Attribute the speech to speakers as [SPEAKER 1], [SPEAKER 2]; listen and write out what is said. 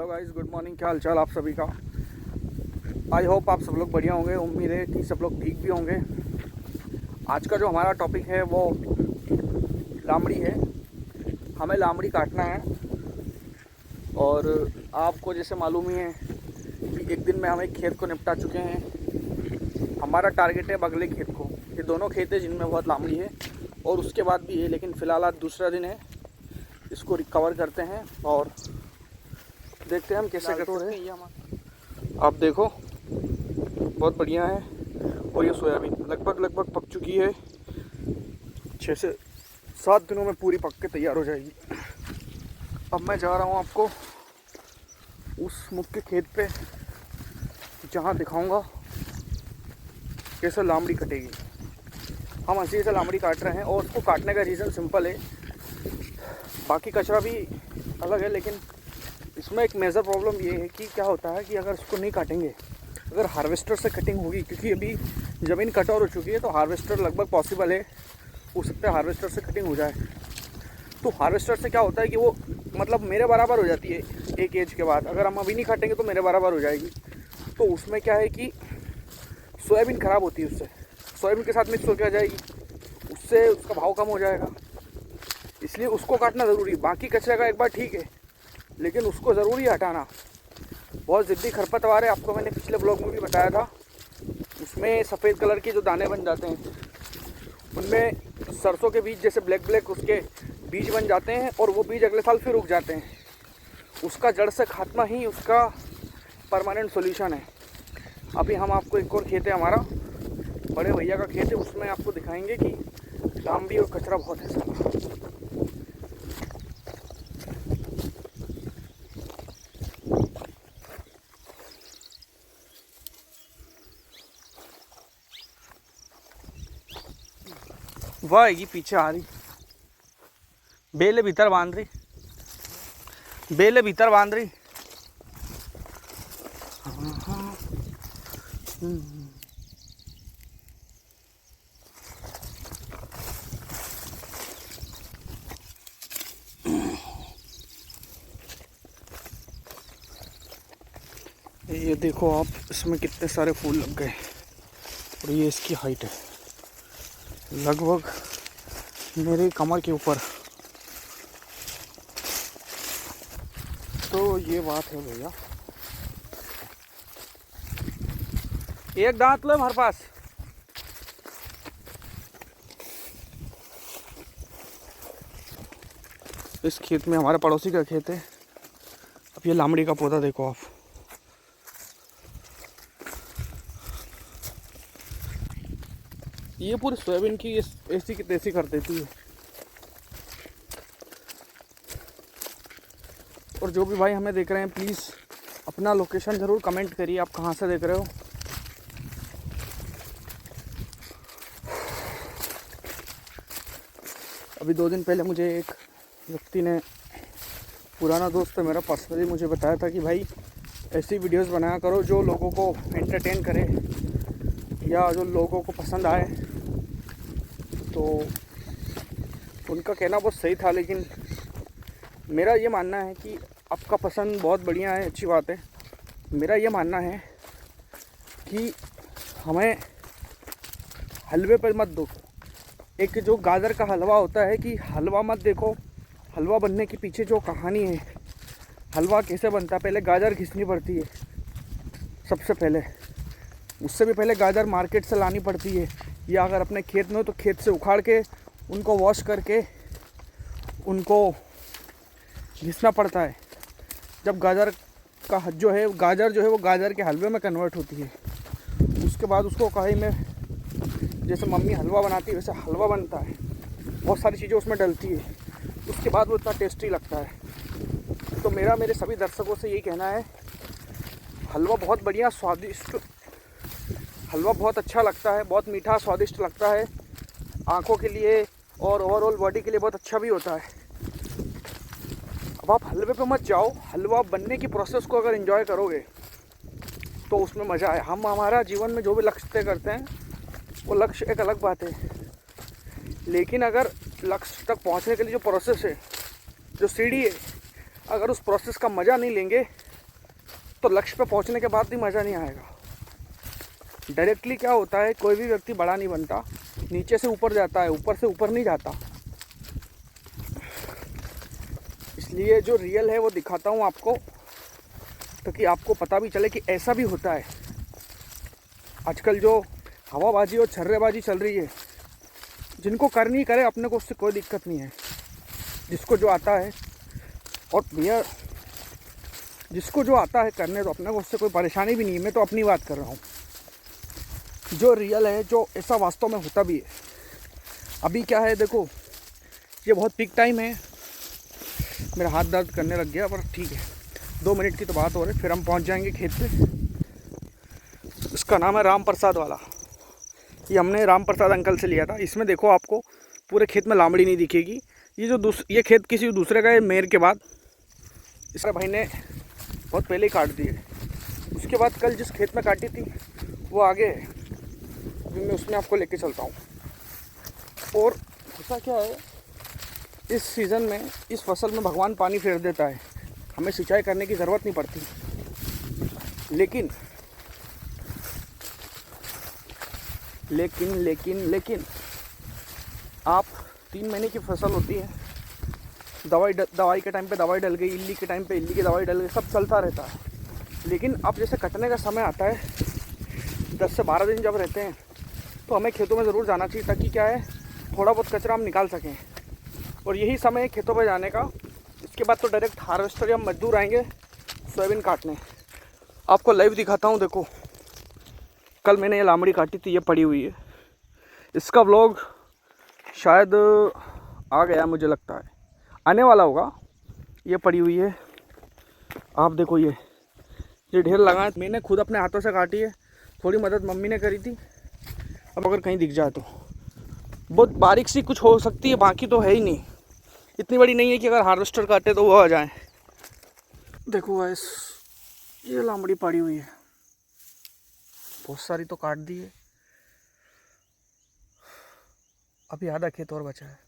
[SPEAKER 1] Hello guys, good morning. क्या हालचाल आप सभी का। आई होप आप सब लोग बढ़िया होंगे। उम्मीद है कि सब लोग ठीक भी होंगे। आज का जो हमारा टॉपिक है वो लामड़ी है। हमें लामड़ी काटना है और आपको जैसे मालूम ही है कि एक दिन में हम एक खेत को निपटा चुके हैं। हमारा टारगेट है बगले खेत को। ये दोनों खेत है जिनमें बहुत लामड़ी है और उसके बाद भी है, लेकिन फ़िलहाल आज दूसरा दिन है। इसको रिकवर करते हैं और देखते हैं हम कैसे करते हैं। आप देखो बहुत बढ़िया है। और ये सोयाबीन लगभग पक चुकी है। 6 से 7 दिनों में पूरी पक के तैयार हो जाएगी। अब मैं जा रहा हूँ आपको उस मुख्य खेत पे जहाँ दिखाऊंगा कैसे लामड़ी कटेगी। हम हंसी से लामड़ी काट रहे हैं और उसको काटने का रीज़न सिंपल है। बाकी कचरा भी अलग है, लेकिन इसमें एक मेजर प्रॉब्लम ये है कि क्या होता है कि अगर उसको नहीं काटेंगे, अगर हार्वेस्टर से कटिंग होगी, क्योंकि अभी ज़मीन कटौर हो चुकी है तो हार्वेस्टर लगभग पॉसिबल है, हो सकता है हार्वेस्टर से कटिंग हो जाए। तो हार्वेस्टर से क्या होता है कि वो मतलब मेरे बराबर हो जाती है एक एज के बाद। अगर हम अभी नहीं काटेंगे तो मेरे बराबर हो जाएगी। तो उसमें क्या है कि सोयाबीन ख़राब होती है, उससे सोयाबीन के साथ मिक्स होकर आ जाएगी, उससे उसका भाव कम हो जाएगा। इसलिए उसको काटना ज़रूरी है। बाकी कचरे का एक बार ठीक है, लेकिन उसको ज़रूरी हटाना। बहुत ज़िद्दी खरपतवार है, आपको मैंने पिछले ब्लॉग में भी बताया था। उसमें सफ़ेद कलर के जो दाने बन जाते हैं, उनमें सरसों के बीज जैसे ब्लैक उसके बीज बन जाते हैं और वो बीज अगले साल फिर उग जाते हैं। उसका जड़ से खात्मा ही उसका परमानेंट सॉल्यूशन है। अभी हम आपको एक और खेत है हमारा, बड़े भैया का खेत है, उसमें आपको दिखाएंगे कि लामड़ी और कचरा बहुत है सारा। वह आएगी पीछे आ रही, बेले भीतर बांध रही, बेले भीतर बांध रही। ये देखो आप, इसमें कितने सारे फूल लग गए और ये इसकी हाइट है लगभग मेरे कमर के ऊपर। तो ये बात है भैया। एक दांत लो हमारे पास। इस खेत में, हमारे पड़ोसी का खेत है। अब ये लामड़ी का पौधा देखो आप। ये पूरी सोयाबीन की ऐसी की तैसी कर देती है। और जो भी भाई हमें देख रहे हैं, प्लीज़ अपना लोकेशन ज़रूर कमेंट करिए, आप कहाँ से देख रहे हो। अभी 2 दिन पहले मुझे एक व्यक्ति ने, पुराना दोस्त है मेरा, पर्सनली मुझे बताया था कि भाई ऐसी वीडियोस बनाया करो जो लोगों को एंटरटेन करे या जो लोगों को पसंद आए। तो उनका कहना बहुत सही था, लेकिन मेरा ये मानना है कि आपका पसंद बहुत बढ़िया है, अच्छी बात है। मेरा ये मानना है कि हमें हलवे पर मत दो। एक जो गाजर का हलवा होता है कि हलवा मत देखो, हलवा बनने के पीछे जो कहानी है, हलवा कैसे बनता है। पहले गाजर घिसनी पड़ती है सबसे पहले, उससे भी पहले गाजर मार्केट से लानी पड़ती है, या अगर अपने खेत में हो तो खेत से उखाड़ के उनको वॉश करके उनको घिसना पड़ता है। जब गाजर जो है वो गाजर के हलवे में कन्वर्ट होती है, उसके बाद उसको कढ़ाई में जैसे मम्मी हलवा बनाती है वैसे हलवा बनता है। बहुत सारी चीज़ें उसमें डलती है, उसके बाद वो इतना टेस्टी लगता है। तो मेरे सभी दर्शकों से यही कहना है, हलवा बहुत बढ़िया स्वादिष्ट, हलवा बहुत अच्छा लगता है, बहुत मीठा स्वादिष्ट लगता है, आँखों के लिए और ओवरऑल बॉडी के लिए बहुत अच्छा भी होता है। अब आप हलवे पे मत जाओ, हलवा बनने की प्रोसेस को अगर एंजॉय करोगे तो उसमें मज़ा है। हम हमारा जीवन में जो भी लक्ष्य तय करते हैं वो लक्ष्य एक अलग बात है, लेकिन अगर लक्ष्य तक पहुंचने के लिए जो प्रोसेस है, जो सीढ़ी है, अगर उस प्रोसेस का मज़ा नहीं लेंगे तो लक्ष्य पे पहुंचने के बाद भी मज़ा नहीं आएगा। डायरेक्टली क्या होता है, कोई भी व्यक्ति बड़ा नहीं बनता, नीचे से ऊपर जाता है, ऊपर से ऊपर नहीं जाता। इसलिए जो रियल है वो दिखाता हूँ आपको, ताकि आपको पता भी चले कि ऐसा भी होता है। आजकल जो हवाबाजी और छर्रेबाजी चल रही है, जिनको करनी करे, अपने को उससे कोई दिक्कत नहीं है। जिसको जो आता है, और भैया जिसको जो आता है करने, तो अपने को उससे कोई परेशानी भी नहीं है। मैं तो अपनी बात कर रहा हूँ, जो रियल है, जो ऐसा वास्तव में होता भी है। अभी क्या है, देखो ये बहुत पीक टाइम है, मेरा हाथ दर्द करने लग गया, पर ठीक है, 2 मिनट की तो बात हो रही, फिर हम पहुंच जाएंगे खेत पे। इसका नाम है राम प्रसाद वाला। ये हमने राम प्रसाद अंकल से लिया था। इसमें देखो आपको पूरे खेत में लामड़ी नहीं दिखेगी। ये खेत किसी दूसरे का है, मेर के बाद इस भाई ने बहुत पहले ही काट दिए। उसके बाद कल जिस खेत में काटी थी वो आगे है, मैं उसमें आपको लेके चलता हूँ। और ऐसा क्या है, इस सीज़न में इस फसल में भगवान पानी फेर देता है, हमें सिंचाई करने की ज़रूरत नहीं पड़ती। लेकिन लेकिन लेकिन लेकिन आप 3 महीने की फसल होती है, दवाई के टाइम पे दवाई डल गई, इल्ली के टाइम पे इल्ली की दवाई डल गई, सब चलता रहता है। लेकिन अब जैसे कटने का समय आता है, 10 से 12 दिन जब रहते हैं, तो हमें खेतों में ज़रूर जाना चाहिए, ताकि क्या है, थोड़ा बहुत कचरा हम निकाल सकें। और यही समय है खेतों पर जाने का। इसके बाद तो डायरेक्ट हार्वेस्टर या मजदूर आएंगे सोयाबीन काटने। आपको लाइव दिखाता हूँ। देखो कल मैंने ये लामड़ी काटी थी, ये पड़ी हुई है। इसका व्लॉग शायद आ गया, मुझे लगता है आने वाला होगा। ये पड़ी हुई है, आप देखो, ये ढेर लगा है। मैंने खुद अपने हाथों से काटी है, थोड़ी मदद मम्मी ने करी थी। अब अगर कहीं दिख जाए तो बहुत बारीक सी कुछ हो सकती है, बाकी तो है ही नहीं, इतनी बड़ी नहीं है कि अगर हार्वेस्टर काटे तो वो आ जाए। देखो गाइस, ये लामड़ी पड़ी हुई है, बहुत सारी तो काट दी है, अभी आधा खेत और बचा है।